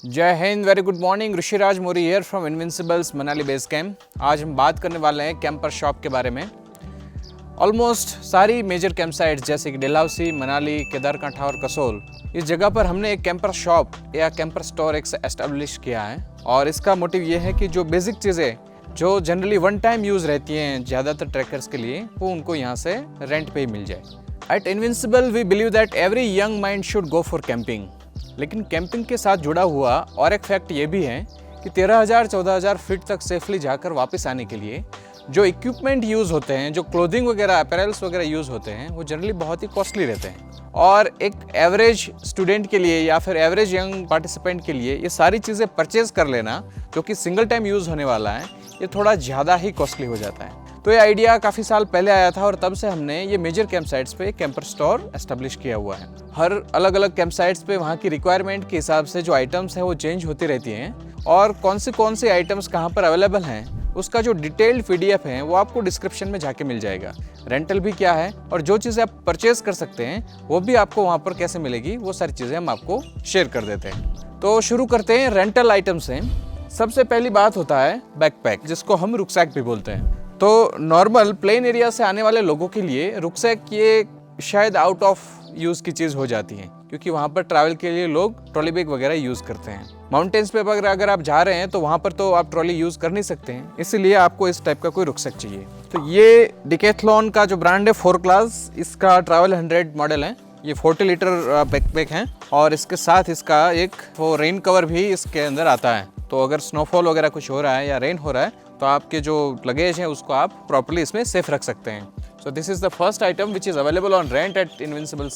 जय Hind, very good morning. Rishiraj Mori here from Invincibles Manali base camp. आज हम बात करने वाले हैं कैंपर शॉप के बारे में। ऑलमोस्ट सारी मेजर कैंप साइट्स जैसे कि डलहौसी, मनाली, केदारकांठा और कसोल, इस जगह पर हमने एक कैंपर शॉप या कैंपर स्टोर एक एस्टेब्लिश किया है। और इसका मोटिव ये है कि जो बेसिक चीज़ें जो जनरली वन टाइम यूज़ रहती हैं ज़्यादातर ट्रैकर्स के लिए, वो उनको यहाँ से रेंट पे ही मिल जाए। At Invincible we believe that every young mind should go for camping. लेकिन कैंपिंग के साथ जुड़ा हुआ और एक फैक्ट ये भी है कि 13,000-14,000 फीट तक सेफली जाकर वापस आने के लिए जो इक्विपमेंट यूज़ होते हैं, जो क्लोथिंग वगैरह, अपैरल्स वगैरह यूज़ होते हैं, वो जनरली बहुत ही कॉस्टली रहते हैं। और एक एवरेज स्टूडेंट के लिए या फिर एवरेज यंग पार्टिसिपेंट के लिए ये सारी चीज़ें परचेज कर लेना, जो कि सिंगल टाइम यूज़ होने वाला है, ये थोड़ा ज़्यादा ही कॉस्टली हो जाता है। तो ये आइडिया काफ़ी साल पहले आया था और तब से हमने ये मेजर कैंप साइट्स पे कैंपर स्टोर एस्टेब्लिश किया हुआ है। हर अलग अलग कैंप साइट्स पे वहाँ की रिक्वायरमेंट के हिसाब से जो आइटम्स हैं वो चेंज होती रहती हैं, और कौन से आइटम्स कहाँ पर अवेलेबल हैं उसका जो डिटेल्ड PDF है वो आपको डिस्क्रिप्शन में जाके मिल जाएगा। रेंटल भी क्या है और जो चीज़ें आप परचेज कर सकते हैं वो भी आपको वहाँ पर कैसे मिलेगी, वो सारी चीज़ें हम आपको शेयर कर देते हैं। तो शुरू करते हैं रेंटल आइटम से। सबसे पहली बात होता है बैकपैक, जिसको हम रुकसैक भी बोलते हैं। तो नॉर्मल प्लेन एरिया से आने वाले लोगों के लिए रुकसैक ये शायद आउट ऑफ यूज़ की चीज़ हो जाती है, क्योंकि वहाँ पर ट्रैवल के लिए लोग ट्रॉली बैग वगैरह यूज़ करते हैं। माउंटेन्स पे अगर आप जा रहे हैं तो वहाँ पर तो आप ट्रॉली यूज़ कर नहीं सकते हैं, इसीलिए आपको इस टाइप का कोई रुकसैक चाहिए। तो ये डिकैथलॉन का जो ब्रांड है 4 क्लास, इसका ट्रैवल 100 मॉडल है। ये 40 लीटर बैकपैक है और इसके साथ इसका एक रेन कवर भी इसके अंदर आता है। तो अगर स्नोफॉल वगैरह कुछ हो रहा है या रेन हो रहा है तो आपके जो लगेज है उसको आप प्रॉपर्ली इसमें सेफ रख सकते हैं। So this is the first item which is available on rent at Invincible's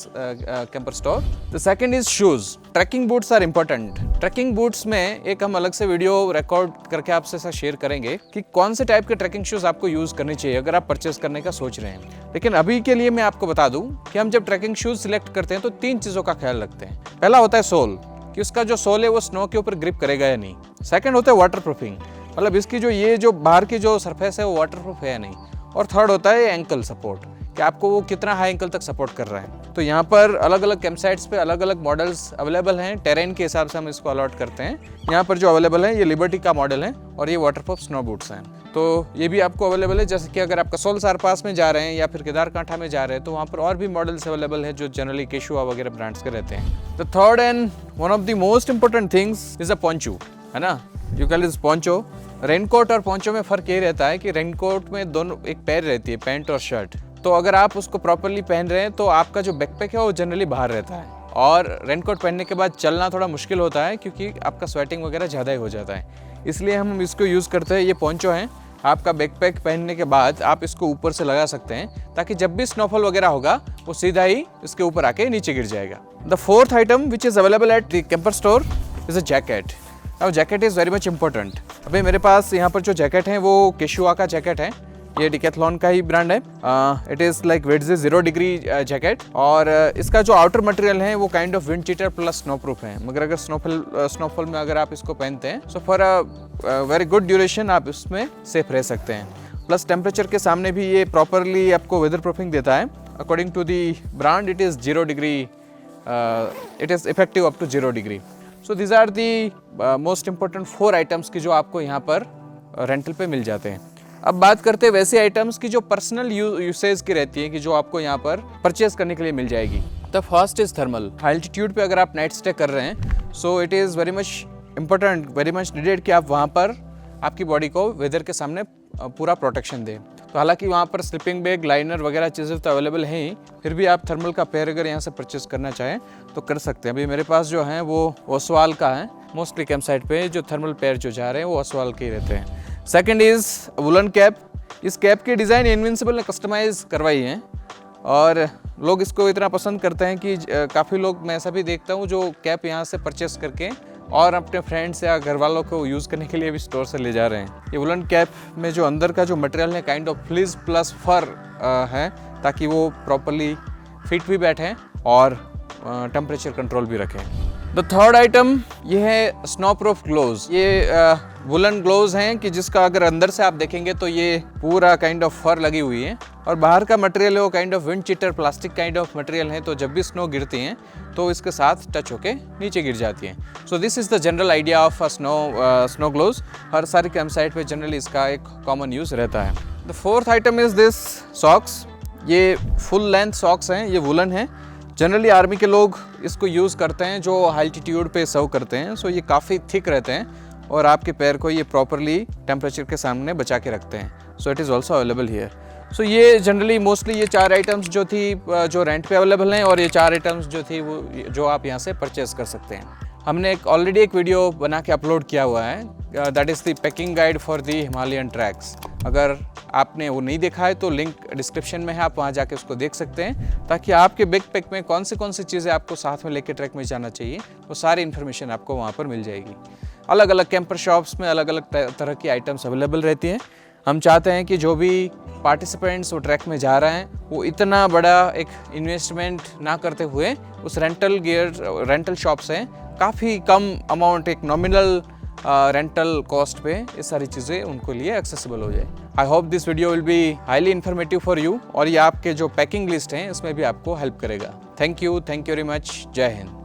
camper store. The second is shoes. Trekking boots are important. Trekking boots में एक हम अलग से वीडियो रिकॉर्ड करके आपसे साथ शेयर करेंगे कि कौन से टाइप के ट्रैकिंग शूज आपको यूज़ करने चाहिए अगर आप परचेज करने का सोच रहे हैं। लेकिन अभी के लिए मैं आपको बता दूं कि हम जब ट्रैकिंग शूज सिलेक्ट करते हैं तो 3 चीज़ों का ख्याल रखते हैं। पहला होता है सोल, कि उसका जो सोल है वो स्नो के ऊपर ग्रिप करेगा या नहीं। सेकेंड होता है वाटर प्रूफिंग, मतलब इसकी जो ये जो बाहर की जो सरफेस है वो वाटर प्रूफ है या नहीं। और थर्ड होता है एंकल सपोर्ट, कि आपको वो कितना हाई एंकल तक सपोर्ट कर रहा है। तो यहाँ पर अलग अलग कैंप साइट्स पे अलग अलग मॉडल्स अवेलेबल हैं, टेरेन के हिसाब से हम इसको अलॉट करते हैं। यहाँ पर जो अवेलेबल है ये लिबर्टी का मॉडल है और ये वाटरप्रूफ स्नो बूट्स हैं। तो ये भी आपको अवेलेबल है, जैसे कि अगर आप कसोल सार पास में जा रहे हैं या फिर केदारकांठा में जा रहे हैं तो वहाँ पर और भी मॉडल्स अवेलेबल है जो जनरली केशुआ वगैरह ब्रांड्स के रहते हैं। The third and one of the most important things is a poncho, है ना, you can is poncho. Raincoat और पोंचो में फ़र्क ये रहता है कि रेनकोट में दोनों एक पैर रहती है, पैंट और शर्ट। तो अगर आप उसको प्रॉपरली पहन रहे हैं तो आपका जो बैकपैक है वो जनरली बाहर रहता है, और रेनकोट पहनने के बाद चलना थोड़ा मुश्किल होता है क्योंकि आपका स्वेटिंग वगैरह ज़्यादा ही हो जाता है। इसलिए हम इसको यूज़ करते हैं। ये पोंचो है, आपका बैकपैक पहनने के बाद आप इसको ऊपर से लगा सकते हैं ताकि जब भी स्नोफॉल वगैरह होगा वो सीधा ही इसके ऊपर आके नीचे गिर जाएगा। The fourth item which is available at the camper store is a jacket. अब jacket is very much important. अभी मेरे पास यहाँ पर जो जैकेट है वो केशुआ का जैकेट है, ये डिकैथलॉन का ही ब्रांड है। It is like Wedze 0 degree jacket, और इसका जो आउटर मटेरियल है वो kind of wind cheater plus snow proof है। मगर अगर स्नोफॉल में अगर आप इसको पहनते हैं so for a very good duration आप इसमें सेफ रह सकते हैं। प्लस टेम्परेचर के सामने भी ये प्रॉपरली आपको वेदर प्रूफिंग देता है। According to the brand it is 0 degree, it is effective up to 0 degree. So these are the most important 4 items की जो आपको यहाँ पर रेंटल पे मिल जाते हैं। अब बात करते हैं वैसे आइटम्स की जो पर्सनल यूसेज की रहती है, कि जो आपको यहाँ पर परचेज करने के लिए मिल जाएगी। The first is thermal. High altitude पे अगर आप नाइट स्टे कर रहे हैं so it is very much important, very much needed कि आप वहाँ पर आपकी बॉडी को वेदर के सामने पूरा प्रोटेक्शन दें। तो हालांकि वहाँ पर स्लीपिंग बैग, लाइनर वगैरह चीज़ें तो अवेलेबल हैं ही, फिर भी आप थर्मल का पेयर अगर यहाँ से परचेज करना चाहें तो कर सकते हैं। अभी मेरे पास जो है वो ओसवाल का है। मोस्टली कैंप साइट पे जो थर्मल पेयर जो जा रहे हैं वो ओसवाल के ही रहते हैं। Second is woollen cap. इस कैप की डिज़ाइन इनविंसिबल ने कस्टमाइज़ करवाई है और लोग इसको इतना पसंद करते हैं कि काफ़ी लोग, मैं ऐसा भी देखता हूँ, जो कैप यहाँ से परचेस करके और अपने फ्रेंड्स या घर वालों को यूज़ करने के लिए भी स्टोर से ले जा रहे हैं। ये वुलन कैप में जो अंदर का जो मटेरियल है काइंड ऑफ फ्लीज प्लस फर है, ताकि वो प्रॉपरली फिट भी बैठें और टेम्परेचर कंट्रोल भी रखें। द थर्ड आइटम ये है स्नो प्रूफ ग्लोव्स। ये वुलन ग्लोव्स हैं कि जिसका अगर अंदर से आप देखेंगे तो ये पूरा काइंड ऑफ फर लगी हुई है और बाहर का मटेरियल है वो kind of wind cheater plastic kind of material है, तो जब भी स्नो गिरती हैं तो इसके साथ टच होके नीचे गिर जाती हैं। So this is the general idea of snow gloves. हर सारे कैंप साइट पे जनरली इसका एक कॉमन यूज़ रहता है। The fourth item is this socks. ये फुल लेंथ सॉक्स हैं, ये वुलन है। जनरली आर्मी के लोग इसको यूज़ करते हैं जो अल्टीट्यूड पे सर्व करते हैं। सो ये काफ़ी थिक रहते हैं और आपके पैर को ये प्रॉपरली टेम्परेचर के सामने बचा के रखते हैं। So it is also available here. So ये जनरली मोस्टली ये 4 आइटम्स जो थी जो रेंट पे अवेलेबल हैं और ये 4 आइटम्स जो थी वो जो आप यहाँ से परचेज़ कर सकते हैं। हमने ऑलरेडी एक वीडियो बना के अपलोड किया हुआ है, that is the packing guide for the Himalayan tracks. अगर आपने वो नहीं देखा है तो लिंक डिस्क्रिप्शन में है, आप वहाँ जाके उसको देख सकते हैं ताकि आपके बैकपैक में कौन सी चीज़ें आपको साथ में लेके ट्रैक में जाना चाहिए वो सारी इन्फॉर्मेशन आपको वहाँ पर मिल जाएगी। अलग अलग कैंपर शॉप्स में अलग अलग तरह की आइटम्स अवेलेबल रहती हैं। हम चाहते हैं कि जो भी पार्टिसिपेंट्स वो ट्रैक में जा रहे हैं वो इतना बड़ा एक इन्वेस्टमेंट ना करते हुए उस रेंटल शॉप से काफ़ी कम अमाउंट, एक नॉमिनल रेंटल कॉस्ट पे ये सारी चीज़ें उनको लिए एक्सेसिबल हो जाए। I hope this video will be highly informative for you और ये आपके जो पैकिंग लिस्ट हैं इसमें भी आपको हेल्प करेगा। Thank you very much. जय हिंद।